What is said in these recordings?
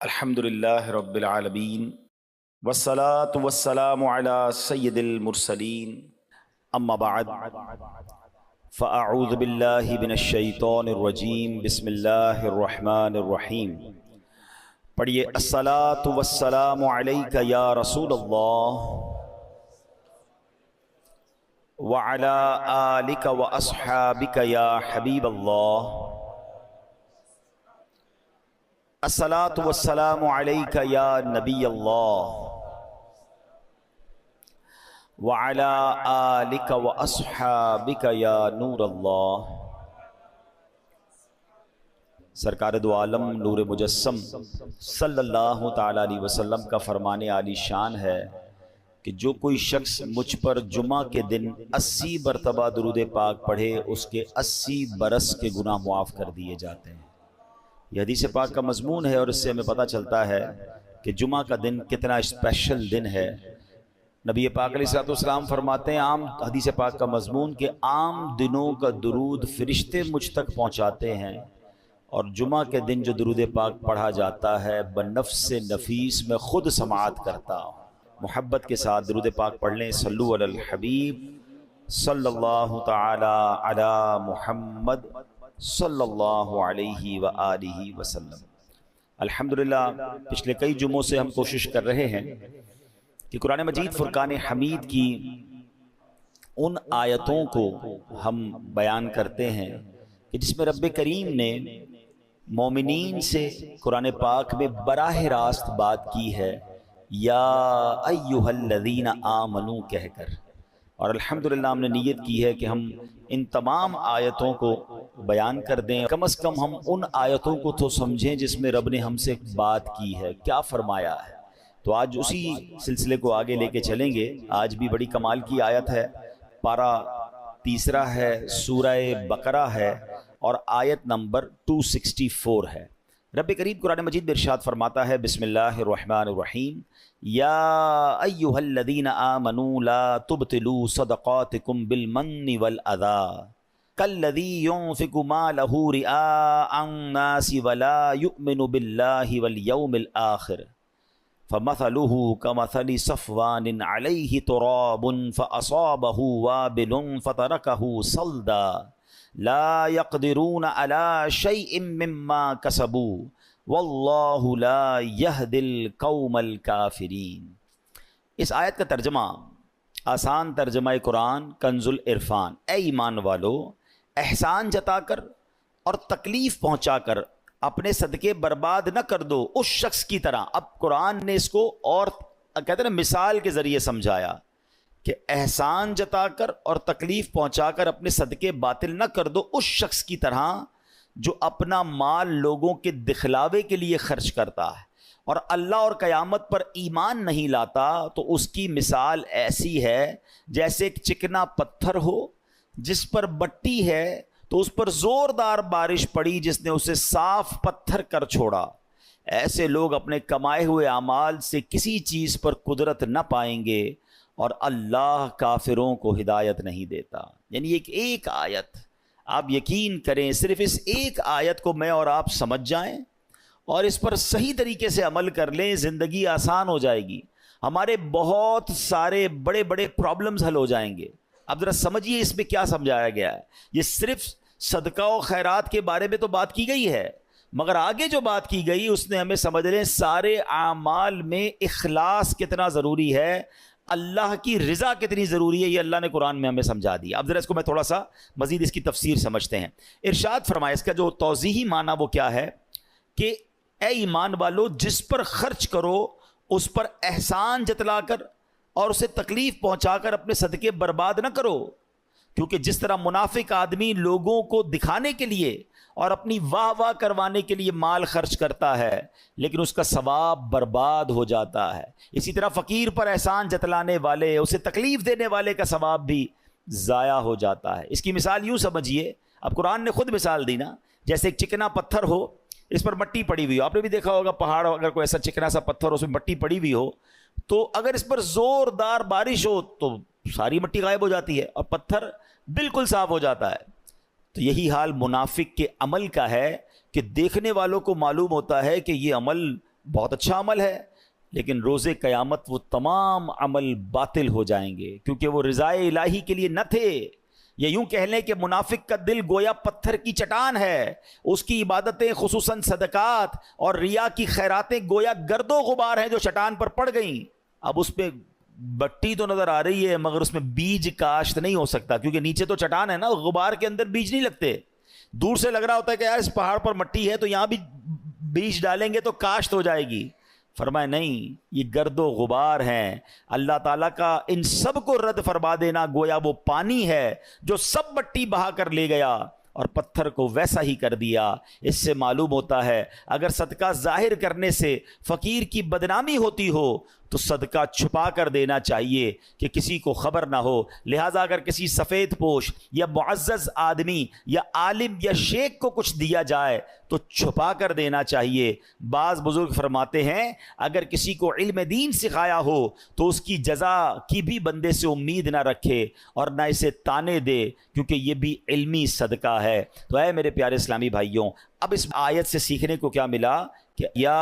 الحمدللہ رب العالمین والصلاة والسلام علی سید المرسلین اما بعد فاعوذ باللہ من الشیطان الرجیم بسم اللہ الرحمن الرحیم۔ پڑھیے الصلاة والسلام علیک یا رسول اللہ وعلی آلک واصحابک یا حبیب اللہ۔ الصلاۃ والسلام علیک یا نبی اللہ وعلی آلک واصحابک یا نور اللہ۔ سرکار دو عالم نور مجسم صلی اللہ تعالی علیہ وسلم کا فرمان عالی شان ہے کہ جو کوئی شخص مجھ پر جمعہ کے دن 80 مرتبہ درود پاک پڑھے اس کے 80 برس کے گناہ معاف کر دیے جاتے ہیں۔ یہ حدیث پاک کا مضمون ہے اور اس سے ہمیں پتہ چلتا ہے کہ جمعہ کا دن کتنا اسپیشل دن ہے۔ نبی پاک علیہ السلام فرماتے ہیں عام حدیث پاک کا مضمون کہ عام دنوں کا درود فرشتے مجھ تک پہنچاتے ہیں، اور جمعہ کے دن جو درود پاک پڑھا جاتا ہے بنفس نفیس میں خود سماعت کرتا ہوں۔ محبت کے ساتھ درود پاک پڑھ لیں۔ صلو علی الحبیب صلی اللہ تعالی علی محمد صلی اللہ علیہ وآلہ وسلم۔ الحمدللہ پچھلے کئی جمعوں سے ہم کوشش کر رہے ہیں کہ قرآن مجید فرقان حمید کی ان آیتوں کو ہم بیان کرتے ہیں کہ جس میں رب کریم نے مومنین سے قرآن پاک میں براہ راست بات کی ہے، یا ایہا الذین آمنو کہہ کر، اور الحمدللہ ہم نے نیت کی ہے کہ ہم ان تمام آیتوں کو بیان کر دیں، کم از کم ہم ان آیتوں کو تو سمجھیں جس میں رب نے ہم سے بات کی ہے، کیا فرمایا ہے۔ تو آج اسی سلسلے کو آگے لے کے چلیں گے۔ آج بھی بڑی کمال کی آیت ہے، پارہ تیسرا ہے، سورہ بقرہ ہے اور آیت نمبر 264 ہے۔ رب کریم قرآن مجید میں ارشاد فرماتا ہے، بسم اللہ الرحمن الرحیم، یا ایہا الذین آمنوا لا تبطلوا صدقاتکم بالمن والأذی کالذی ينفق مالہ رئاء الناس ولا یؤمن باللہ والیوم الآخر فمثلہ کمثل صفوان علیہ تراب فأصابہ وابل فترکہ صلدا لا يقدرون على شيء مما كسبوا واللہ لا يهدي القوم الكافرین۔ اس آیت کا ترجمہ، آسان ترجمہ قرآن کنز العرفان، اے ایمان والو احسان جتا کر اور تکلیف پہنچا کر اپنے صدقے برباد نہ کر دو اس شخص کی طرح۔ اب قرآن نے اس کو اور کہتے ہیں مثال کے ذریعے سمجھایا کہ احسان جتا کر اور تکلیف پہنچا کر اپنے صدقے باطل نہ کر دو اس شخص کی طرح جو اپنا مال لوگوں کے دکھلاوے کے لیے خرچ کرتا ہے اور اللہ اور قیامت پر ایمان نہیں لاتا، تو اس کی مثال ایسی ہے جیسے ایک چکنا پتھر ہو جس پر بٹی ہے تو اس پر زوردار بارش پڑی جس نے اسے صاف پتھر کر چھوڑا۔ ایسے لوگ اپنے کمائے ہوئے اعمال سے کسی چیز پر قدرت نہ پائیں گے اور اللہ کافروں کو ہدایت نہیں دیتا۔ یعنی ایک آیت، آپ یقین کریں صرف اس ایک آیت کو میں اور آپ سمجھ جائیں اور اس پر صحیح طریقے سے عمل کر لیں، زندگی آسان ہو جائے گی، ہمارے بہت سارے بڑے بڑے پرابلمز حل ہو جائیں گے۔ اب ذرا سمجھیے اس میں کیا سمجھایا گیا ہے۔ یہ صرف صدقہ و خیرات کے بارے میں تو بات کی گئی ہے، مگر آگے جو بات کی گئی اس نے ہمیں سمجھ لیں سارے اعمال میں اخلاص کتنا ضروری ہے، اللہ کی رضا کتنی ضروری ہے، یہ اللہ نے قرآن میں ہمیں سمجھا دیا۔ اب ذرا اس کو میں تھوڑا سا مزید اس کی تفسیر سمجھتے ہیں۔ ارشاد فرمائے، اس کا جو توضیحی معنی وہ کیا ہے کہ اے ایمان والو جس پر خرچ کرو اس پر احسان جتلا کر اور اسے تکلیف پہنچا کر اپنے صدقے برباد نہ کرو، کیونکہ جس طرح منافق آدمی لوگوں کو دکھانے کے لیے اور اپنی واہ واہ کروانے کے لیے مال خرچ کرتا ہے لیکن اس کا ثواب برباد ہو جاتا ہے، اسی طرح فقیر پر احسان جتلانے والے، اسے تکلیف دینے والے کا ثواب بھی ضائع ہو جاتا ہے۔ اس کی مثال یوں سمجھیے، اب قرآن نے خود مثال دی نا، جیسے ایک چکنا پتھر ہو، اس پر مٹی پڑی ہوئی ہو، آپ نے بھی دیکھا ہوگا پہاڑ اگر کوئی ایسا چکنا سا پتھر ہو اس میں مٹی پڑی ہوئی ہو تو اگر اس پر زوردار بارش ہو تو ساری مٹی غائب ہو جاتی ہے اور پتھر بالکل صاف ہو جاتا ہے۔ تو یہی حال منافق کے عمل کا ہے کہ دیکھنے والوں کو معلوم ہوتا ہے کہ یہ عمل بہت اچھا عمل ہے، لیکن روز قیامت وہ تمام عمل باطل ہو جائیں گے، کیونکہ وہ رضائے الہی کے لیے نہ تھے۔ یہ یوں کہہ لیں کہ منافق کا دل گویا پتھر کی چٹان ہے، اس کی عبادتیں خصوصاً صدقات اور ریا کی خیراتیں گویا گرد و غبار ہیں جو چٹان پر پڑ گئیں۔ اب اس پہ بٹی تو نظر آ رہی ہے مگر اس میں بیج کاشت نہیں ہو سکتا، کیونکہ نیچے تو چٹان ہے نا، غبار کے اندر بیج نہیں لگتے۔ دور سے لگ رہا ہوتا ہے کہ یار اس پہاڑ پر مٹی ہے تو یہاں بھی بیج ڈالیں گے تو کاشت ہو جائے گی۔ فرمایا نہیں، یہ گرد و غبار ہیں، اللہ تعالیٰ کا ان سب کو رد فرما دینا گویا وہ پانی ہے جو سب مٹی بہا کر لے گیا اور پتھر کو ویسا ہی کر دیا۔ اس سے معلوم ہوتا ہے اگر صدقہ ظاہر کرنے سے فقیر کی بدنامی ہوتی ہو تو صدقہ چھپا کر دینا چاہیے کہ کسی کو خبر نہ ہو۔ لہٰذا اگر کسی سفید پوش یا معزز آدمی یا عالم یا شیخ کو کچھ دیا جائے تو چھپا کر دینا چاہیے۔ بعض بزرگ فرماتے ہیں اگر کسی کو علم دین سکھایا ہو تو اس کی جزا کی بھی بندے سے امید نہ رکھے اور نہ اسے تانے دے، کیونکہ یہ بھی علمی صدقہ ہے۔ تو اے میرے پیارے اسلامی بھائیوں، اب اس آیت سے سیکھنے کو کیا ملا کہ یا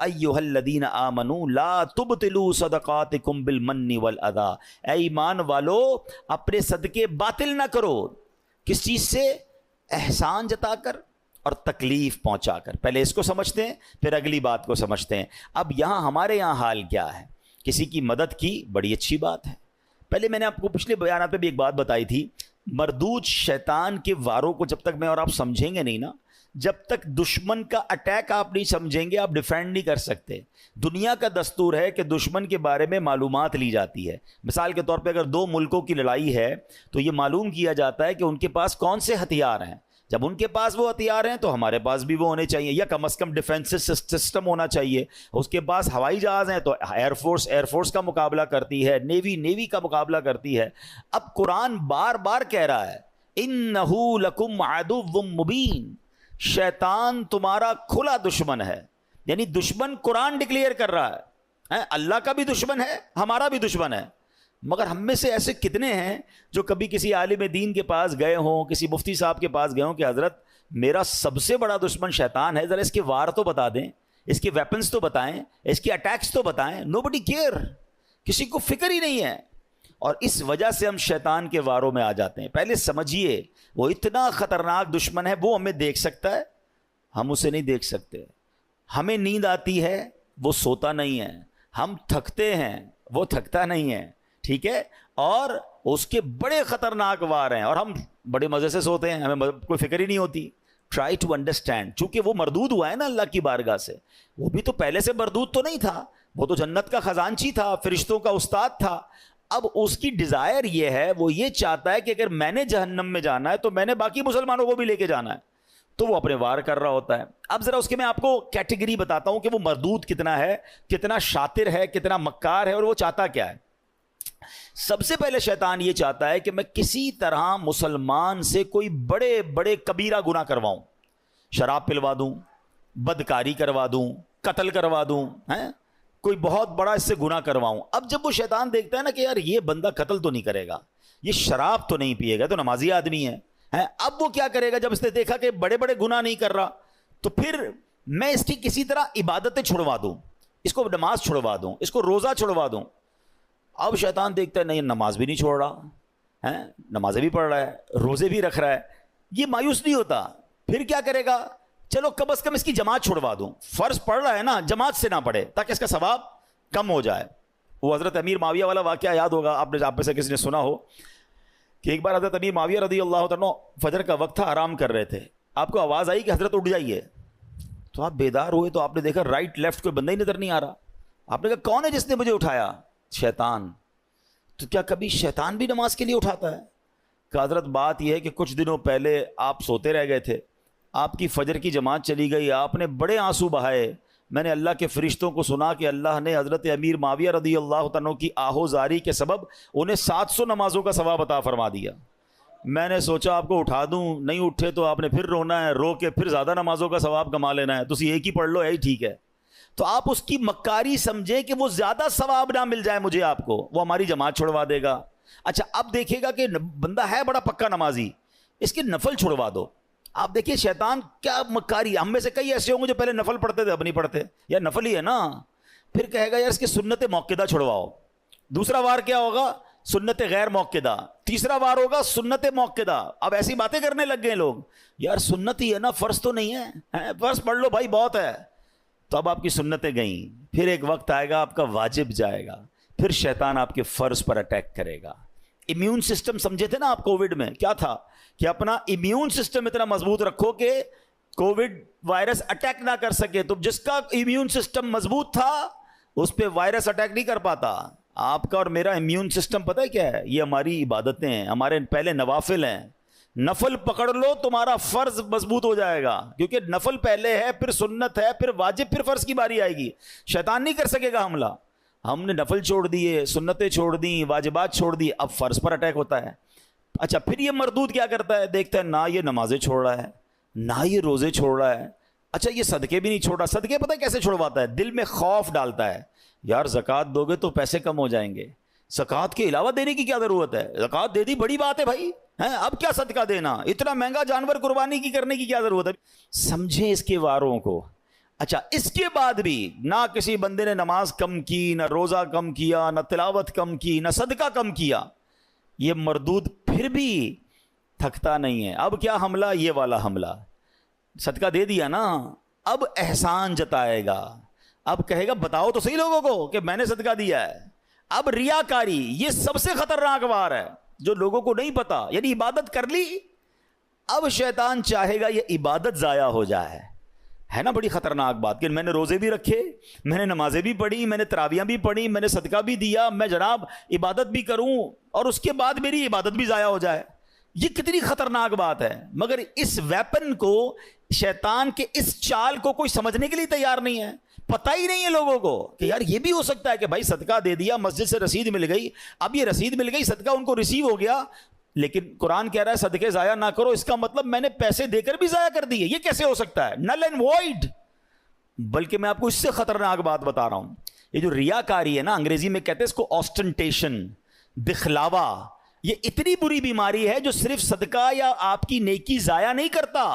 ایھا الذین آمنوا لا تبطلوا صدقاتکم بالمن والاذی، اے ایمان والو اپنے صدقے باطل نہ کرو۔ کس چیز سے؟ احسان جتا کر اور تکلیف پہنچا کر۔ پہلے اس کو سمجھتے ہیں پھر اگلی بات کو سمجھتے ہیں۔ اب یہاں ہمارے یہاں حال کیا ہے؟ کسی کی مدد کی بڑی اچھی بات ہے۔ پہلے میں نے آپ کو پچھلے بیانات میں بھی ایک بات بتائی تھی، مردود شیطان کے واروں کو جب تک میں اور آپ سمجھیں گے نہیں نا، جب تک دشمن کا اٹیک آپ نہیں سمجھیں گے آپ ڈیفینڈ نہیں کر سکتے۔ دنیا کا دستور ہے کہ دشمن کے بارے میں معلومات لی جاتی ہے۔ مثال کے طور پہ اگر دو ملکوں کی لڑائی ہے تو یہ معلوم کیا جاتا ہے کہ ان کے پاس کون سے ہتھیار ہیں۔ جب ان کے پاس وہ ہتھیار ہیں تو ہمارے پاس بھی وہ ہونے چاہیے، یا کم از کم ڈیفینس سسٹم ہونا چاہیے۔ اس کے پاس ہوائی جہاز ہیں تو ایئر فورس کا مقابلہ کرتی ہے، نیوی کا مقابلہ کرتی ہے۔ اب قرآن بار بار کہہ رہا ہے اِنَّهُ لَكُمْ عَدُوٌّ مُّبِينٌ، شیطان تمہارا کھلا دشمن ہے۔ یعنی دشمن قرآن ڈکلیئر کر رہا ہے، اللہ کا بھی دشمن ہے، ہمارا بھی دشمن ہے۔ مگر ہم میں سے ایسے کتنے ہیں جو کبھی کسی عالم دین کے پاس گئے ہوں، کسی مفتی صاحب کے پاس گئے ہوں کہ حضرت میرا سب سے بڑا دشمن شیطان ہے، ذرا اس کے وار تو بتا دیں، اس کے ویپنز تو بتائیں، اس کے اٹیکس تو بتائیں۔ نوبڈی کیئر، کسی کو فکر ہی نہیں ہے، اور اس وجہ سے ہم شیطان کے واروں میں آ جاتے ہیں۔ پہلے سمجھیے وہ اتنا خطرناک دشمن ہے، وہ ہمیں دیکھ سکتا ہے، ہم اسے نہیں دیکھ سکتے۔ ہمیں نیند آتی ہے، وہ سوتا نہیں ہے۔ ہم تھکتے ہیں، وہ تھکتا نہیں ہے، ٹھیک ہے، اور اس کے بڑے خطرناک وار ہیں، اور ہم بڑے مزے سے سوتے ہیں، ہمیں کوئی فکر ہی نہیں ہوتی۔ ٹرائی ٹو انڈرسٹینڈ، چونکہ وہ مردود ہوا ہے نا اللہ کی بارگاہ سے، وہ بھی تو پہلے سے مردود تو نہیں تھا، وہ تو جنت کا خزانچی تھا، فرشتوں کا استاد تھا۔ اب اس کی ڈیزائر یہ ہے، وہ یہ چاہتا ہے کہ اگر میں نے جہنم میں جانا ہے تو میں نے باقی مسلمانوں کو بھی لے کے جانا ہے، تو وہ اپنے وار کر رہا ہوتا ہے۔ اب ذرا اس کے میں آپ کو کیٹیگری بتاتا ہوں کہ وہ مردود کتنا ہے، کتنا شاطر ہے، کتنا مکار ہے، اور وہ چاہتا کیا ہے۔ سب سے پہلے شیطان یہ چاہتا ہے کہ میں کسی طرح مسلمان سے کوئی بڑے بڑے کبیرہ گناہ کرواؤں، شراب پلوا دوں، بدکاری کروا دوں، قتل کروا دوں، کوئی بہت بڑا اس سے گناہ کرواؤں۔ اب جب وہ شیطان دیکھتا ہے نا کہ یار یہ بندہ قتل تو نہیں کرے گا، یہ شراب تو نہیں پیے گا، تو نمازی آدمی ہے، اب وہ کیا کرے گا؟ جب اس نے دیکھا کہ بڑے بڑے گناہ نہیں کر رہا تو پھر میں اس کی کسی طرح عبادتیں چھڑوا دوں، اس کو نماز چھڑوا دوں، اس کو روزہ چھڑوا دوں۔ اب شیطان دیکھتا ہے نہیں، نماز بھی نہیں چھوڑ رہا ہے، نمازیں بھی پڑھ رہا ہے، روزے بھی رکھ رہا ہے، یہ مایوس نہیں ہوتا۔ پھر کیا کرے گا؟ چلو کم از کم اس کی جماعت چھڑوا دوں، فرض پڑھ رہا ہے نا، جماعت سے نہ پڑھے تاکہ اس کا ثواب کم ہو جائے۔ وہ حضرت امیر معاویہ والا واقعہ یاد ہوگا آپ میں سے کسی نے سنا ہو کہ ایک بار حضرت امیر معاویہ رضی اللہ تعالیٰ فجر کا وقت تھا، آرام کر رہے تھے، آپ کو آواز آئی کہ حضرت اٹھ جائیے، تو آپ بیدار ہوئے تو آپ نے دیکھا رائٹ لیفٹ کوئی بندہ ہی نظر نہیں آ رہا۔ آپ نے کہا کون ہے جس نے مجھے اٹھایا؟ شیطان۔ تو کیا کبھی شیطان بھی نماز کے لیے اٹھاتا ہے؟ کہ حضرت بات یہ ہے کہ کچھ دنوں پہلے آپ سوتے رہ گئے تھے، آپ کی فجر کی جماعت چلی گئی، آپ نے بڑے آنسو بہائے، میں نے اللہ کے فرشتوں کو سنا کہ اللہ نے حضرت امیر معاویہ رضی اللہ تعالیٰ کی آہو زاری کے سبب انہیں 700 نمازوں کا ثواب عطا فرما دیا۔ میں نے سوچا آپ کو اٹھا دوں، نہیں اٹھے تو آپ نے پھر رونا ہے، رو کے پھر زیادہ نمازوں کا ثواب کما لینا ہے، تو اسی ایک ہی پڑھ لو، یہی ٹھیک ہے۔ تو آپ اس کی مکاری سمجھیں کہ وہ زیادہ ثواب نہ مل جائے مجھے، آپ کو وہ ہماری جماعت چھڑوا دے گا۔ اچھا اب دیکھے گا کہ بندہ ہے بڑا پکا نمازی، اس کے نفل چھڑوا دو۔ آپ دیکھیے شیطان کیا مکاری. ہم میں سے کئی ایسے ہوں گے جو پہلے نفل پڑھتے تھے اب نہیں پڑھتے, یا نفل ہی ہے نا, پھر کہے گا یار اس کی سنت موقدہ چھڑواؤ. دوسرا وار کیا ہوگا؟ سنت غیر موقدہ. تیسرا وار ہوگا سنت موقدہ. اب ایسی باتیں کرنے لگ گئے لوگ, یار سنت ہی ہے نا, فرض تو نہیں ہے, فرض پڑھ لو بھائی بہت ہے. تو اب آپ کی سنتیں گئیں, پھر ایک وقت آئے گا آپ کا واجب جائے گا, پھر شیطان آپ کے فرض پر اٹیک کرے گا. امیون سسٹم سمجھے تھے نا آپ کووڈ میں, کیا تھا کہ اپنا امیون سسٹم اتنا مضبوط رکھو کہ کووڈ وائرس اٹیک نہ کر سکے. تو جس کا امیون سسٹم مضبوط تھا اس پہ وائرس اٹیک نہیں کر پاتا. آپ کا اور میرا امیون سسٹم پتہ ہے کیا ہے؟ یہ ہماری عبادتیں ہیں, ہمارے پہلے نوافل ہیں. نفل پکڑ لو تمہارا فرض مضبوط ہو جائے گا, کیونکہ نفل پہلے ہے, پھر سنت ہے, پھر واجب, پھر فرض کی باری آئے گی. شیطان نہیں کر سکے گا حملہ. ہم نے نفل چھوڑ دیے, سنتیں چھوڑ دیں, واجبات چھوڑ دی, اب فرض پر اٹیک ہوتا ہے. اچھا پھر یہ مردود کیا کرتا ہے؟ دیکھتا ہے نہ یہ نمازیں چھوڑ رہا ہے, نہ یہ روزے چھوڑ رہا ہے, اچھا یہ صدقے بھی نہیں چھوڑ رہا. صدقے پتہ ہے کیسے چھوڑواتا ہے؟ دل میں خوف ڈالتا ہے, یار زکوٰۃ دو گے تو پیسے کم ہو جائیں گے, زکوٰۃ کے علاوہ دینے کی کیا ضرورت ہے, زکوٰۃ دے دی بڑی بات ہے بھائی, اب کیا صدقہ دینا, اتنا مہنگا جانور قربانی کی کرنے کی کیا ضرورت ہے. سمجھیں اس کے واروں کو. اچھا اس کے بعد بھی نہ کسی بندے نے نماز کم کی, نہ روزہ کم کیا, نہ تلاوت کم کی, نہ صدقہ کم کیا, یہ مردود پھر بھی تھکتا نہیں ہے. اب کیا حملہ؟ یہ والا حملہ. صدقہ دے دیا نا, اب احسان جتائے گا, اب کہے گا بتاؤ تو صحیح لوگوں کو کہ میں نے صدقہ دیا ہے. اب ریاکاری یہ سب سے خطرناک وار ہے جو لوگوں کو نہیں پتا. یعنی عبادت کر لی, اب شیطان چاہے گا یہ عبادت ضائع ہو جائے. ہے نا بڑی خطرناک بات کہ میں نے روزے بھی رکھے, میں نے نمازیں بھی پڑھی, میں نے تراویحیں بھی پڑھی, میں نے صدقہ بھی دیا, میں جناب عبادت بھی کروں, اور اس کے بعد میری عبادت بھی ضائع ہو جائے. یہ کتنی خطرناک بات ہے. مگر اس ویپن کو, شیطان کے اس چال کو کوئی سمجھنے کے لیے تیار نہیں ہے. پتہ ہی نہیں ہے لوگوں کو کہ یار یہ بھی ہو سکتا ہے کہ بھائی صدقہ دے دیا, مسجد سے رسید مل گئی, اب یہ رسید مل گئی, صدقہ ان کو ریسیو ہو گیا, لیکن قرآن کہہ رہا ہے صدقے ضائع نہ کرو, اس کا مطلب میں نے پیسے دے کر بھی ضائع کر دیے. یہ کیسے ہو سکتا ہے؟ Null and void. بلکہ میں آپ کو اس سے خطرناک بات بتا رہا ہوں. یہ جو ریاکاری ہے نا, انگریزی میں کہتے ہیں اس کو آسٹنٹیشن, دکھلاوا, یہ اتنی بری بیماری ہے جو صرف صدقہ یا آپ کی نیکی ضائع نہیں کرتا,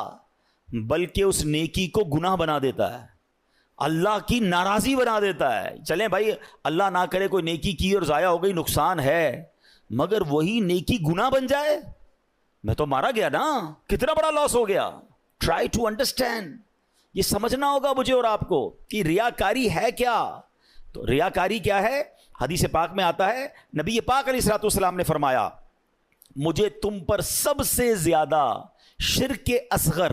بلکہ اس نیکی کو گناہ بنا دیتا ہے, اللہ کی ناراضی بنا دیتا ہے. چلیں بھائی اللہ نہ کرے کوئی نیکی کی اور ضائع ہو گئی, نقصان ہے, مگر وہی نیکی گناہ بن جائے, میں تو مارا گیا نا, کتنا بڑا لاس ہو گیا. ٹرائی ٹو انڈرسٹینڈ, یہ سمجھنا ہوگا مجھے اور آپ کو کہ ریاکاری ہے کیا. تو ریاکاری کیا ہے؟ حدیث پاک میں آتا ہے, نبی پاک علیہ الصلوۃ والسلام نے فرمایا مجھے تم پر سب سے زیادہ شرک اصغر,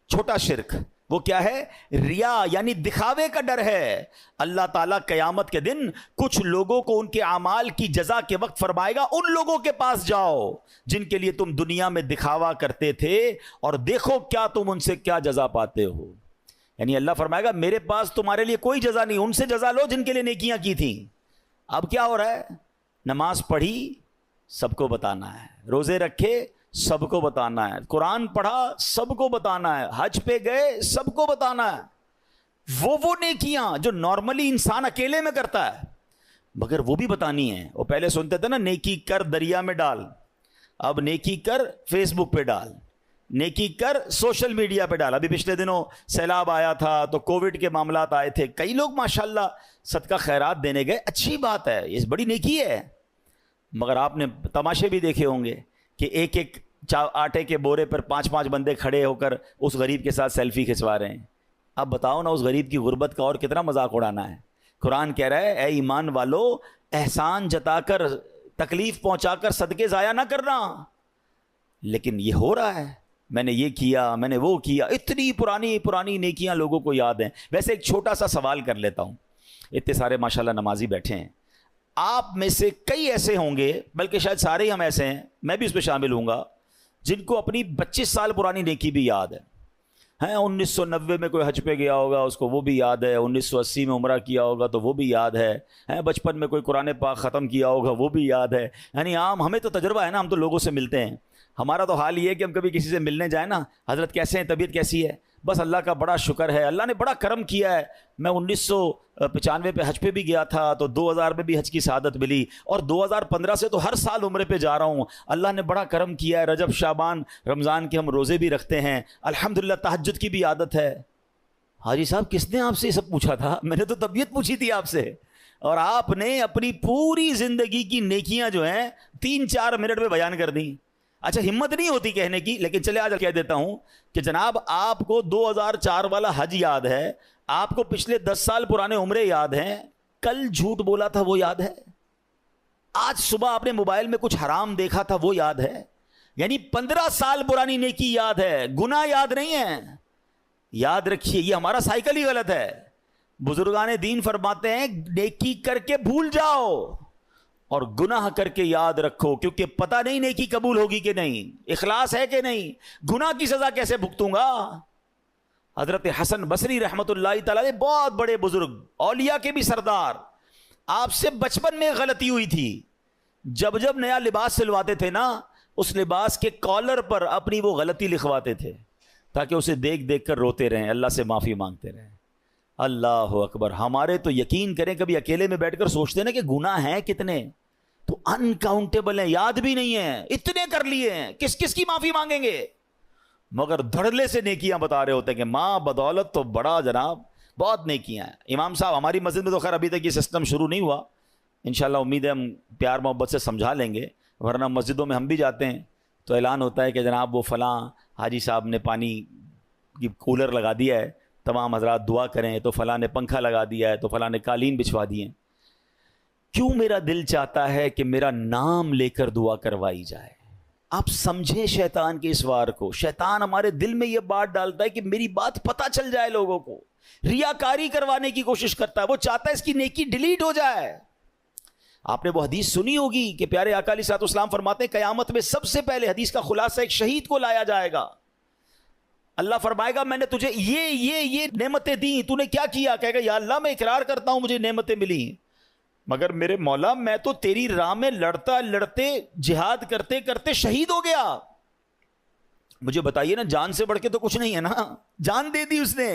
چھوٹا شرک, وہ کیا ہے؟ ریا, یعنی دکھاوے کا ڈر ہے. اللہ تعالیٰ قیامت کے دن کچھ لوگوں کو ان کے اعمال کی جزا کے وقت فرمائے گا ان لوگوں کے پاس جاؤ جن کے لیے تم دنیا میں دکھاوا کرتے تھے, اور دیکھو کیا تم ان سے کیا جزا پاتے ہو. یعنی اللہ فرمائے گا میرے پاس تمہارے لیے کوئی جزا نہیں, ان سے جزا لو جن کے لیے نیکیاں کی تھیں. اب کیا ہو رہا ہے؟ نماز پڑھی سب کو بتانا ہے, روزے رکھے سب کو بتانا ہے, قرآن پڑھا سب کو بتانا ہے, حج پہ گئے سب کو بتانا ہے. وہ نیکیاں جو نارملی انسان اکیلے میں کرتا ہے مگر وہ بھی بتانی ہیں. وہ پہلے سنتے تھے نا نیکی کر دریا میں ڈال, اب نیکی کر فیس بک پہ ڈال, نیکی کر سوشل میڈیا پہ ڈال. ابھی پچھلے دنوں سیلاب آیا تھا تو کووڈ کے معاملات آئے تھے, کئی لوگ ماشاءاللہ صدقہ خیرات دینے گئے, اچھی بات ہے, یہ بڑی نیکی ہے. مگر آپ نے تماشے بھی دیکھے ہوں گے کہ ایک ایک آٹے کے بورے پر 5-5 بندے کھڑے ہو کر اس غریب کے ساتھ سیلفی کھنچوا رہے ہیں. اب بتاؤ نا اس غریب کی غربت کا اور کتنا مذاق اڑانا ہے. قرآن کہہ رہا ہے اے ایمان والو احسان جتا کر, تکلیف پہنچا کر صدقے ضائع نہ کرنا. لیکن یہ ہو رہا ہے, میں نے یہ کیا, میں نے وہ کیا, اتنی پرانی نیکیاں لوگوں کو یاد ہیں. ویسے ایک چھوٹا سا سوال کر لیتا ہوں, اتنے سارے ماشاءاللہ نمازی بیٹھے ہیں, آپ میں سے کئی ایسے ہوں گے, بلکہ شاید سارے ہی ہم ایسے ہیں, میں بھی اس پہ شامل ہوں گا, جن کو اپنی 25 سال پرانی نیکی بھی یاد ہے. 1990 میں کوئی حج پہ گیا ہوگا اس کو وہ بھی یاد ہے, 1980 میں عمرہ کیا ہوگا تو وہ بھی یاد ہے, بچپن میں کوئی قرآن پاک ختم کیا ہوگا وہ بھی یاد ہے. یعنی ہمیں تو تجربہ ہے نا, ہم تو لوگوں سے ملتے ہیں. ہمارا تو حال یہ ہے کہ ہم کبھی کسی سے ملنے جائیں نا, حضرت کیسے ہیں, طبیعت کیسی ہے, بس اللہ کا بڑا شکر ہے, اللہ نے بڑا کرم کیا ہے. میں 1995 پہ حج پہ بھی گیا تھا تو 2000 میں بھی حج کی سعادت ملی, اور 2015 سے تو ہر سال عمرے پہ جا رہا ہوں. اللہ نے بڑا کرم کیا ہے, رجب شعبان رمضان کے ہم روزے بھی رکھتے ہیں, الحمدللہ تہجد کی بھی عادت ہے. حاجی صاحب کس نے آپ سے یہ سب پوچھا تھا؟ میں نے تو طبیعت پوچھی تھی آپ سے, اور آپ نے اپنی پوری زندگی کی نیکیاں جو ہیں 3-4 منٹ میں بیان کر دیں. اچھا ہمت نہیں ہوتی کہنے کی, لیکن چلے آج کہہ دیتا ہوں کہ جناب آپ کو 2004 والا حج یاد ہے, آپ کو پچھلے 10 سال پرانے عمرے یاد ہیں, کل جھوٹ بولا تھا وہ یاد ہے, آج صبح آپ نے موبائل میں کچھ حرام دیکھا تھا وہ یاد ہے, یعنی 15 سال پرانی نیکی یاد ہے, گناہ یاد نہیں ہے. یاد رکھیے یہ ہمارا سائیکل ہی غلط ہے. بزرگان دین فرماتے ہیں نیکی کر کے بھول جاؤ اور گناہ کر کے یاد رکھو, کیونکہ پتہ نہیں نیکی قبول ہوگی کہ نہیں, اخلاص ہے کہ نہیں, گناہ کی سزا کیسے بھگتوں گا. حضرت حسن بصری رحمت اللہ تعالی بہت بڑے بزرگ, اولیاء کے بھی سردار, آپ سے بچپن میں غلطی ہوئی تھی. جب جب نیا لباس سلواتے تھے نا, اس لباس کے کالر پر اپنی وہ غلطی لکھواتے تھے تاکہ اسے دیکھ دیکھ کر روتے رہیں, اللہ سے معافی مانگتے رہیں. اللہ اکبر. ہمارے تو یقین کریں کبھی اکیلے میں بیٹھ کر سوچتے ہیں نا کہ گناہ ہیں کتنے, تو انکاؤنٹیبل ہیں, یاد بھی نہیں ہیں, اتنے کر لیے ہیں, کس کس کی معافی مانگیں گے, مگر دھڑلے سے نیکیاں بتا رہے ہوتے ہیں کہ ماں بدولت تو بڑا جناب بہت نیکیاں ہیں. امام صاحب ہماری مسجد میں تو خیر ابھی تک یہ سسٹم شروع نہیں ہوا, انشاءاللہ امید ہے ہم پیار محبت سے سمجھا لیں گے, ورنہ مسجدوں میں ہم بھی جاتے ہیں تو اعلان ہوتا ہے کہ جناب وہ فلاں حاجی صاحب نے پانی کی کولر لگا دیا ہے, تمام حضرات دعا کریں, تو فلاں نے پنکھا لگا دیا ہے, تو فلاں نے قالین بچھوا دیے. کیوں میرا دل چاہتا ہے کہ میرا نام لے کر دعا کروائی جائے. آپ سمجھیں شیطان کے اس وار کو. شیطان ہمارے دل میں یہ بات ڈالتا ہے کہ میری بات پتہ چل جائے لوگوں کو, ریاکاری کروانے کی کوشش کرتا ہے, وہ چاہتا ہے اس کی نیکی ڈیلیٹ ہو جائے. آپ نے وہ حدیث سنی ہوگی کہ پیارے آقا علیہ الصلوۃ والسلام فرماتے ہیں قیامت میں سب سے پہلے, حدیث کا خلاصہ, ایک شہید کو لایا جائے گا. اللہ فرمائے گا میں نے تجھے یہ نعمتیں دیں, تو نے کیا کیا؟ کہے گا یا اللہ میں اقرار کرتا ہوں مجھے نعمتیں ملی, مگر میرے مولا میں تو تیری راہ میں لڑتے جہاد کرتے کرتے شہید ہو گیا. مجھے بتائیے نا, جان سے بڑھ کے تو کچھ نہیں ہے نا, جان دے دی اس نے.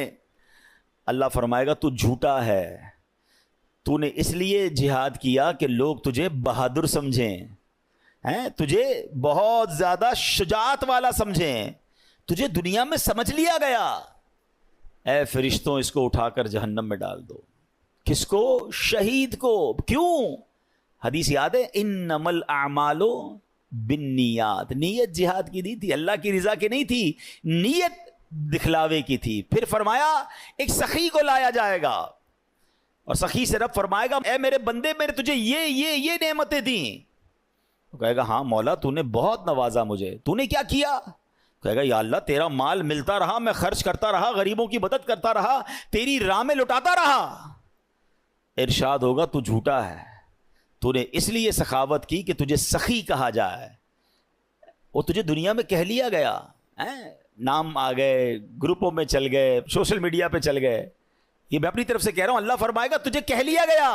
اللہ فرمائے گا تو جھوٹا ہے, تو نے اس لیے جہاد کیا کہ لوگ تجھے بہادر سمجھیں, تجھے بہت زیادہ شجاعت والا سمجھیں, تجھے دنیا میں سمجھ لیا گیا. اے فرشتوں اس کو اٹھا کر جہنم میں ڈال دو. کس کو؟ شہید کو. کیوں؟ حدیث یاد ہے, انما الاعمال بالنیات. نیت جہاد کی نہیں تھی, اللہ کی رضا کی نہیں تھی, نیت دکھلاوے کی تھی. پھر فرمایا ایک سخی کو لایا جائے گا, اور سخی سے رب فرمائے گا اے میرے بندے میں نے تجھے یہ نعمتیں دیں. تو کہے گا ہاں مولا تو نے بہت نوازا مجھے, تو نے کیا کیا؟ کہے گا یا اللہ تیرا مال ملتا رہا, میں خرچ کرتا رہا, غریبوں کی مدد کرتا رہا, تیری راہ میں لٹاتا رہا. ارشاد ہوگا تو جھوٹا ہے, تو نے اس لیے سخاوت کی کہ تجھے سخی کہا جائے, وہ تجھے دنیا میں کہہ لیا گیا, نام آ گئے, گروپوں میں چل گئے, سوشل میڈیا پہ چل گئے. یہ میں اپنی طرف سے کہہ رہا ہوں, اللہ فرمائے گا تجھے کہہ لیا گیا,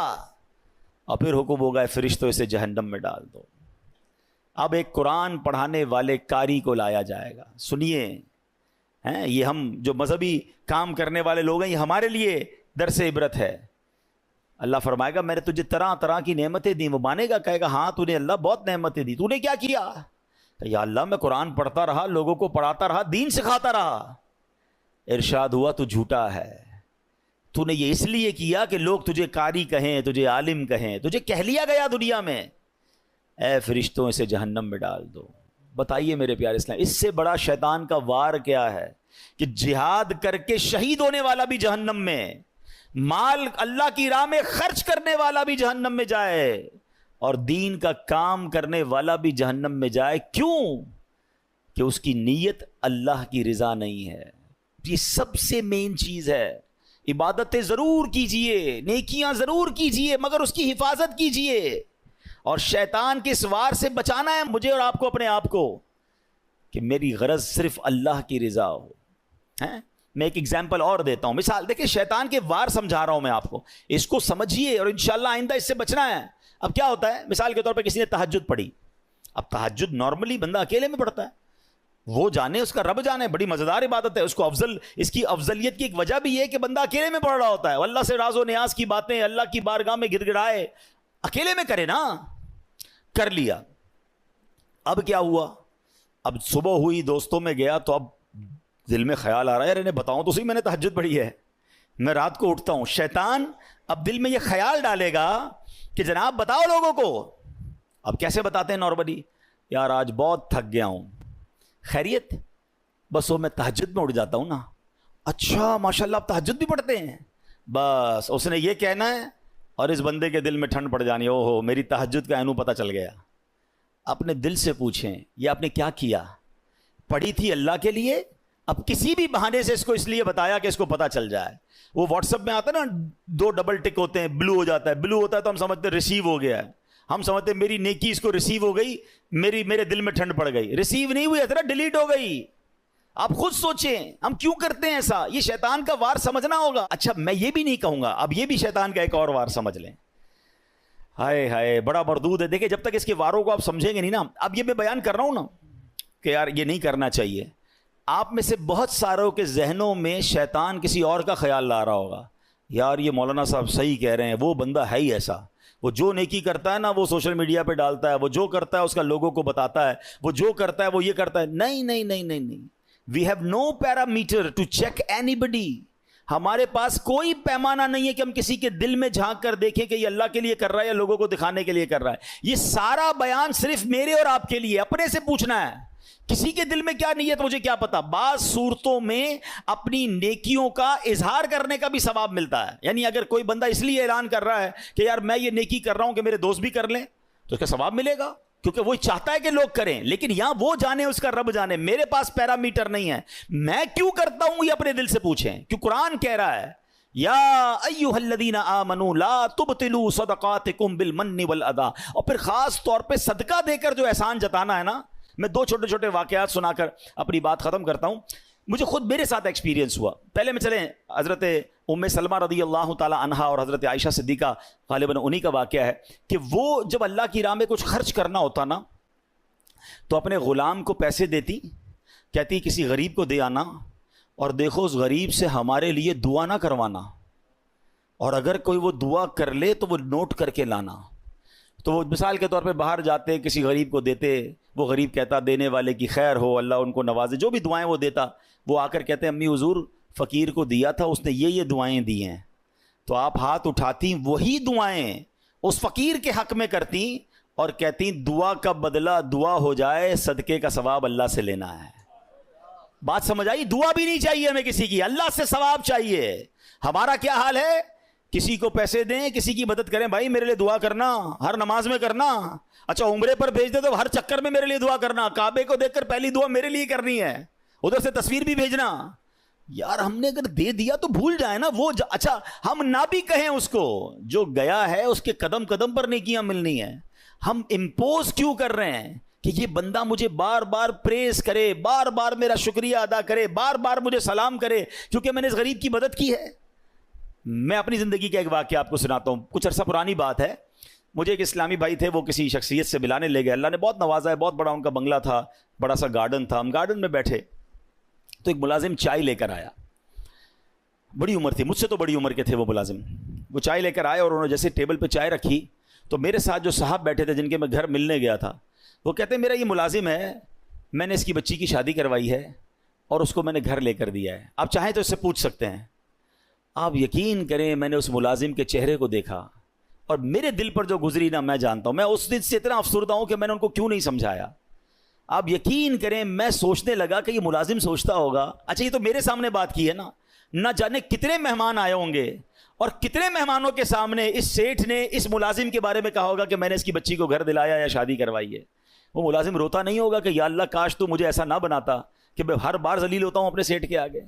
اور پھر حکم ہوگا فرشتوں اسے جہنم میں ڈال دو. اب ایک قرآن پڑھانے والے قاری کو لایا جائے گا. سنیے, یہ ہم جو مذہبی کام کرنے والے لوگ ہیں, یہ ہمارے لیے درس عبرت ہے. اللہ فرمائے گا میں نے تجھے طرح طرح کی نعمتیں دی. وہ مانے گا, کہے گا ہاں تو نے اللہ بہت نعمتیں دی, تو نے کیا کیا؟ یا اللہ میں قرآن پڑھتا رہا, لوگوں کو پڑھاتا رہا, دین سکھاتا رہا. ارشاد ہوا تو جھوٹا ہے, تو نے یہ اس لیے کیا کہ لوگ تجھے قاری کہیں, تجھے عالم کہیں, تجھے کہہ لیا گیا دنیا میں. اے فرشتوں اسے جہنم میں ڈال دو. بتائیے میرے پیارے اسلام, اس سے بڑا شیطان کا وار کیا ہے کہ جہاد کر کے شہید ہونے والا بھی جہنم میں, مال اللہ کی راہ میں خرچ کرنے والا بھی جہنم میں جائے, اور دین کا کام کرنے والا بھی جہنم میں جائے. کیوں؟ کہ اس کی نیت اللہ کی رضا نہیں ہے. یہ سب سے مین چیز ہے. عبادتیں ضرور کیجئے, نیکیاں ضرور کیجئے, مگر اس کی حفاظت کیجئے. اور شیطان کے اس وار سے بچانا ہے مجھے اور آپ کو, اپنے آپ کو, کہ میری غرض صرف اللہ کی رضا ہو. میں ایک ایگزامپل اور دیتا ہوں, مثال دیکھیں, شیطان کے وار سمجھا رہا ہوں میں آپ کو, اس کو سمجھیے اور انشاءاللہ آئندہ اس سے بچنا ہے. اب کیا ہوتا ہے, مثال کے طور پہ کسی نے تہجد پڑھی. اب تہجد نارملی بندہ اکیلے میں پڑھتا ہے, وہ جانے، اس کا رب جانے. بڑی مزیدار عبادت ہے. اس کو اس کی افضلیت کی ایک وجہ بھی یہ کہ بندہ اکیلے میں پڑھ رہا ہوتا ہے. اللہ سے راز و نیاز کی باتیں اللہ کی بارگاہ میں گڑ گڑائے، اکیلے میں کرے نا. کر لیا. اب کیا ہوا؟ اب صبح ہوئی، دوستوں میں گیا، تو اب دل میں خیال آ رہا ہے یار انہیں بتاؤں تو صحیح میں نے تہجد پڑھی ہے، میں رات کو اٹھتا ہوں. شیطان اب دل میں یہ خیال ڈالے گا کہ جناب بتاؤ لوگوں کو. اب کیسے بتاتے ہیں نارملی؟ یار آج بہت تھک گیا ہوں. خیریت؟ بس وہ میں تہجد میں اٹھ جاتا ہوں نا. اچھا ماشاءاللہ آپ تہجد بھی پڑھتے ہیں؟ بس اس نے یہ کہنا ہے اور اس بندے کے دل میں ٹھنڈ پڑ جانی، او ہو میری تہجد کا اینو پتہ چل گیا. اپنے دل سے پوچھیں یہ آپ نے کیا کیا؟ پڑھی تھی اللہ کے لیے، اب کسی بھی بہانے سے اس کو اس لیے بتایا کہ اس کو پتہ چل جائے. وہ واٹس ایپ میں آتا ہے نا، 2 ڈبل ٹک ہوتے ہیں، بلو ہو جاتا ہے. بلو ہوتا ہے تو ہم سمجھتے ہیں ریسیو ہو گیا ہے، ہم سمجھتے ہیں میری نیکی اس کو ریسیو ہو گئی، میرے دل میں ٹھنڈ پڑ گئی. ریسیو نہیں ہوئی، اتنا ڈیلیٹ ہو گئی. آپ خود سوچیں ہم کیوں کرتے ہیں ایسا. یہ شیطان کا وار سمجھنا ہوگا. اچھا میں یہ بھی نہیں کہوں گا، اب یہ بھی شیطان کا ایک اور وار سمجھ لیں. ہائے ہائے بڑا مردود ہے. دیکھیں جب تک اس کے واروں کو آپ سمجھیں گے نہیں نا. اب یہ میں بیان کر رہا ہوں نا کہ یار یہ نہیں کرنا چاہیے. آپ میں سے بہت ساروں کے ذہنوں میں شیطان کسی اور کا خیال لا رہا ہوگا، یار یہ مولانا صاحب صحیح کہہ رہے ہیں، وہ بندہ ہے ہی ایسا، وہ جو نیکی کرتا ہے نا وہ سوشل میڈیا پہ ڈالتا ہے، وہ جو کرتا ہے اس کا لوگوں کو بتاتا ہے، وہ جو کرتا ہے وہ یہ کرتا ہے. نہیں نہیں نہیں نہیں نہیں. We have no parameter to check اینی بڈی. ہمارے پاس کوئی پیمانہ نہیں ہے کہ ہم کسی کے دل میں جھانک کر دیکھیں کہ یہ اللہ کے لیے کر رہا ہے یا لوگوں کو دکھانے کے لیے کر رہا ہے. یہ سارا بیان صرف میرے اور آپ کے لیے. اپنے سے پوچھنا ہے کسی کے دل میں کیا نیت مجھے کیا پتا. بعض صورتوں میں اپنی نیکیوں کا اظہار کرنے کا بھی ثواب ملتا ہے. یعنی اگر کوئی بندہ اس لیے اعلان کر رہا ہے کہ یار میں یہ نیکی کر رہا ہوں کہ میرے دوست بھی کر لیں، تو اس کا ثواب ملے گا، کیونکہ وہ چاہتا ہے کہ لوگ کریں. لیکن یہاں وہ جانے اس کا رب جانے. میرے پاس پیرامیٹر نہیں ہے. میں کیوں کرتا ہوں یہ اپنے دل سے پوچھیں. کیوں قرآن کہہ رہا ہے یا ایھا الذین آمنوا لا تبطلوا صدقاتکم بالمن والاذی. اور پھر خاص طور پہ صدقہ دے کر جو احسان جتانا ہے نا. میں 2 چھوٹے چھوٹے واقعات سنا کر اپنی بات ختم کرتا ہوں. مجھے خود میرے ساتھ ایکسپیرینس ہوا. پہلے میں چلیں حضرت ام سلمہ رضی اللہ تعالی عنہا اور حضرت عائشہ صدیقہ غالباً انہی کا واقعہ ہے کہ وہ جب اللہ کی راہ میں کچھ خرچ کرنا ہوتا نا تو اپنے غلام کو پیسے دیتی، کہتی کسی غریب کو دے آنا، اور دیکھو اس غریب سے ہمارے لیے دعا نہ کروانا، اور اگر کوئی وہ دعا کر لے تو وہ نوٹ کر کے لانا. تو وہ مثال کے طور پہ باہر جاتے کسی غریب کو دیتے، وہ غریب کہتا دینے والے کی خیر ہو، اللہ ان کو نوازے، جو بھی دعائیں وہ دیتا. وہ آ کر کہتے امی حضور فقیر کو دیا تھا، اس نے یہ دعائیں دی ہیں. تو آپ ہاتھ اٹھاتی وہی دعائیں اس فقیر کے حق میں کرتی اور کہتی دعا کا بدلہ دعا ہو جائے، صدقے کا ثواب اللہ سے لینا ہے. بات سمجھ آئی؟ دعا بھی نہیں چاہیے ہمیں کسی کی، اللہ سے ثواب چاہیے. ہمارا کیا حال ہے؟ کسی کو پیسے دیں، کسی کی مدد کریں، بھائی میرے لیے دعا کرنا، ہر نماز میں کرنا. اچھا عمرے پر بھیج دے تو ہر چکر میں میرے لیے دعا کرنا، کعبے کو دیکھ کر پہلی دعا میرے لیے کرنی ہے، ادھر سے تصویر بھی بھیجنا. یار ہم نے اگر دے دیا تو بھول جائے نا وہ اچھا ہم نہ بھی کہیں اس کو، جو گیا ہے اس کے قدم قدم پر نیکیاں ملنی ہیں. ہم امپوز کیوں کر رہے ہیں کہ یہ بندہ مجھے بار بار پریز کرے، بار بار میرا شکریہ ادا کرے، بار بار مجھے سلام کرے کیونکہ میں نے اس غریب کی مدد کی ہے. میں اپنی زندگی کا ایک واقعہ آپ کو سناتا ہوں. کچھ عرصہ پرانی بات ہے. مجھے ایک اسلامی بھائی تھے، وہ کسی شخصیت سے ملانے لے گئے. اللہ نے بہت نوازا ہے، بہت بڑا ان کا بنگلہ تھا، بڑا سا گارڈن تھا. ہم گارڈن میں بیٹھے تو ایک ملازم چائے لے کر آیا. بڑی عمر تھی، مجھ سے تو بڑی عمر کے تھے وہ ملازم. وہ چائے لے کر آئے اور انہوں نے جیسے ٹیبل پہ چائے رکھی تو میرے ساتھ جو صاحب بیٹھے تھے جن کے میں گھر ملنے گیا تھا، وہ کہتے ہیں میرا یہ ملازم ہے، میں نے اس کی بچی کی شادی کروائی ہے اور اس کو میں نے گھر لے کر دیا ہے، آپ چاہیں تو اس سے پوچھ سکتے ہیں. آپ یقین کریں میں نے اس ملازم کے چہرے کو دیکھا اور میرے دل پر جو گزری نا میں جانتا ہوں. میں اس دن سے اتنا افسردہ ہوں کہ میں نے ان کو کیوں نہیں سمجھایا. آپ یقین کریں میں سوچنے لگا کہ یہ ملازم سوچتا ہوگا اچھا یہ تو میرے سامنے بات کی ہے نا، نہ جانے کتنے مہمان آئے ہوں گے اور کتنے مہمانوں کے سامنے اس سیٹھ نے اس ملازم کے بارے میں کہا ہوگا کہ میں نے اس کی بچی کو گھر دلایا یا شادی کروائی ہے. وہ ملازم روتا نہیں ہوگا کہ یا اللہ کاش تو مجھے ایسا نہ بناتا کہ میں ہر بار ذلیل ہوتا ہوں اپنے سیٹھ کے آگے.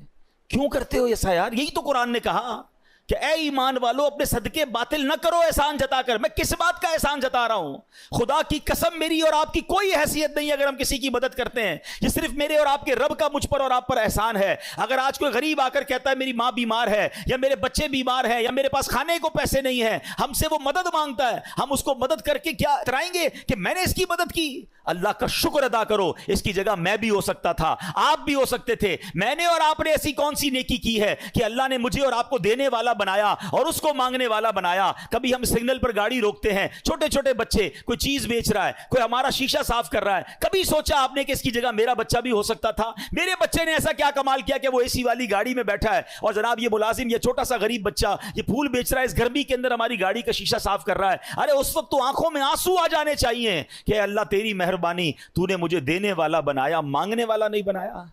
کیوں کرتے ہو ایسا یار؟ یہی تو قرآن نے کہا کہ اے ایمان والو اپنے صدقے باطل نہ کرو احسان جتا کر. میں کس بات کا احسان جتا رہا ہوں؟ خدا کی قسم میری اور آپ کی کوئی حیثیت نہیں اگر ہم کسی کی مدد کرتے ہیں. یہ صرف میرے اور آپ کے رب کا مجھ پر اور آپ پر احسان ہے. اگر آج کوئی غریب آ کر کہتا ہے میری ماں بیمار ہے یا میرے بچے بیمار ہیں یا میرے پاس کھانے کو پیسے نہیں ہیں، ہم سے وہ مدد مانگتا ہے، ہم اس کو مدد کر کے کیا اترائیں گے کہ میں نے اس کی مدد کی؟ اللہ کا شکر ادا کرو، اس کی جگہ میں بھی ہو سکتا تھا، آپ بھی ہو سکتے تھے۔ میں نے اور آپ نے ایسی کون سی نیکی کی ہے کہ اللہ نے مجھے اور آپ کو دینے والا بنایا اور اس کو مانگنے والا بنایا؟ کبھی ہم سگنل پر گاڑی روکتے ہیں، چھوٹے چھوٹے بچے، کوئی چیز بیچ رہا ہے، کوئی ہمارا شیشہ صاف کر رہا ہے، کبھی سوچا آپ نے کہ اس کی جگہ میرا بچہ بھی ہو سکتا تھا؟ میرے بچے نے ایسا کیا کمال کیا کہ وہ اے سی والی گاڑی میں بیٹھا ہے، اور جناب یہ ملازم، یہ چھوٹا سا غریب بچہ یہ پھول بیچ رہا ہے، اس گرمی کے اندر ہماری گاڑی کا شیشہ صاف کر رہا ہے۔ ارے اس وقت تو آنکھوں میں آنسو آ جانے چاہیے کہ اللہ تیری مہربانی، تو نے مجھے دینے والا بنایا، مانگنے والا نہیں بنایا۔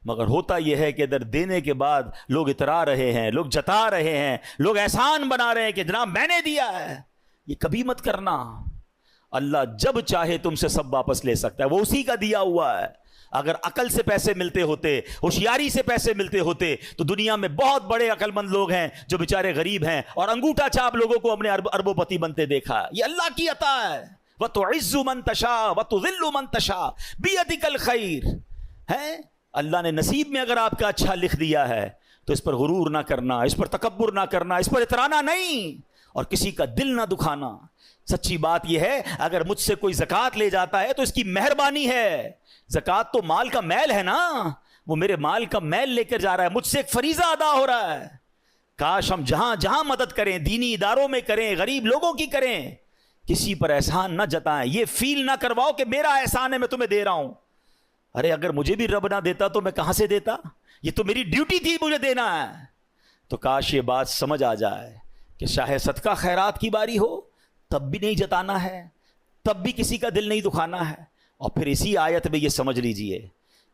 مگر ہوتا یہ ہے کہ ادھر دینے کے بعد لوگ اترا رہے ہیں، لوگ جتا رہے ہیں، لوگ احسان بنا رہے ہیں کہ جناب میں نے دیا ہے۔ یہ کبھی مت کرنا، اللہ جب چاہے تم سے سب واپس لے سکتا ہے، وہ اسی کا دیا ہوا ہے۔ اگر عقل سے پیسے ملتے ہوتے، ہوشیاری سے پیسے ملتے ہوتے، تو دنیا میں بہت بڑے عقل مند لوگ ہیں جو بیچارے غریب ہیں اور انگوٹھا چھاپ لوگوں کو ہم نے اربوں پتی بنتے دیکھا۔ یہ اللہ کی عطا ہے۔ وَتُعِزُّ مَن تَشَاءُ وَتُذِلُّ مَن تَشَاءُ بِيَدِكَ الْخَيْرُ ہے۔ اللہ نے نصیب میں اگر آپ کا اچھا لکھ دیا ہے تو اس پر غرور نہ کرنا، اس پر تکبر نہ کرنا، اس پر اترانا نہیں، اور کسی کا دل نہ دکھانا۔ سچی بات یہ ہے، اگر مجھ سے کوئی زکوٰۃ لے جاتا ہے تو اس کی مہربانی ہے۔ زکوٰۃ تو مال کا میل ہے نا، وہ میرے مال کا میل لے کر جا رہا ہے، مجھ سے ایک فریضہ ادا ہو رہا ہے۔ کاش ہم جہاں جہاں مدد کریں، دینی اداروں میں کریں، غریب لوگوں کی کریں، کسی پر احسان نہ جتائیں، یہ فیل نہ کرواؤ کہ میرا احسان ہے میں تمہیں دے رہا ہوں۔ ارے اگر مجھے بھی رب نہ دیتا تو میں کہاں سے دیتا؟ یہ تو میری ڈیوٹی تھی، مجھے دینا ہے۔ تو کاش یہ بات سمجھ آ جائے کہ چاہے صدقہ خیرات کی باری ہو تب بھی نہیں جتانا ہے، تب بھی کسی کا دل نہیں دکھانا ہے۔ اور پھر اسی آیت میں یہ سمجھ لیجئے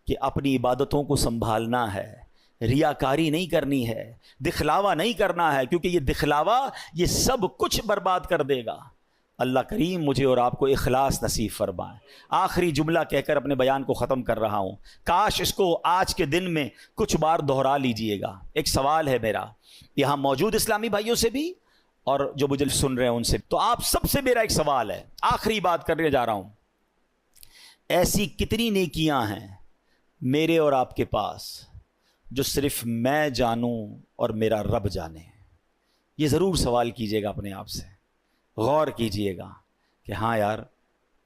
کہ اپنی عبادتوں کو سنبھالنا ہے، ریاکاری نہیں کرنی ہے، دکھلاوا نہیں کرنا ہے، کیونکہ یہ دکھلاوا یہ سب کچھ برباد کر دے گا۔ اللہ کریم مجھے اور آپ کو اخلاص نصیب فرمائے۔ آخری جملہ کہہ کر اپنے بیان کو ختم کر رہا ہوں، کاش اس کو آج کے دن میں کچھ بار دہرا لیجئے گا۔ ایک سوال ہے میرا یہاں موجود اسلامی بھائیوں سے بھی اور جو مجھے سن رہے ہیں ان سے، تو آپ سب سے میرا ایک سوال ہے، آخری بات کرنے جا رہا ہوں۔ ایسی کتنی نیکیاں ہیں میرے اور آپ کے پاس جو صرف میں جانوں اور میرا رب جانے؟ یہ ضرور سوال کیجئے گا اپنے آپ سے، غور کیجئے گا کہ ہاں یار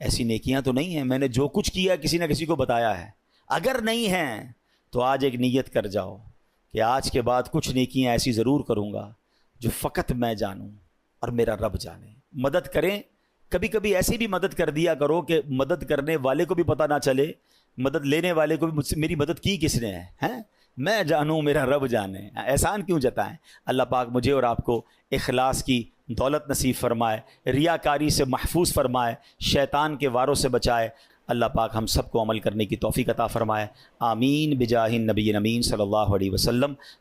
ایسی نیکیاں تو نہیں ہیں، میں نے جو کچھ کیا کسی نہ کسی کو بتایا ہے۔ اگر نہیں ہیں تو آج ایک نیت کر جاؤ کہ آج کے بعد کچھ نیکیاں ایسی ضرور کروں گا جو فقط میں جانوں اور میرا رب جانے۔ مدد کریں، کبھی کبھی ایسی بھی مدد کر دیا کرو کہ مدد کرنے والے کو بھی پتہ نہ چلے، مدد لینے والے کو بھی مجھ سے میری مدد کی کس نے ہے، ہیں؟ میں جانوں میرا رب جانے۔ احسان کیوں جتائیں؟ اللہ پاک مجھے اور آپ کو اخلاص کی دولت نصیب فرمائے، ریاکاری سے محفوظ فرمائے، شیطان کے واروں سے بچائے۔ اللہ پاک ہم سب کو عمل کرنے کی توفیق عطا فرمائے۔ آمین بجاہ النبی امین صلی اللہ علیہ وسلم۔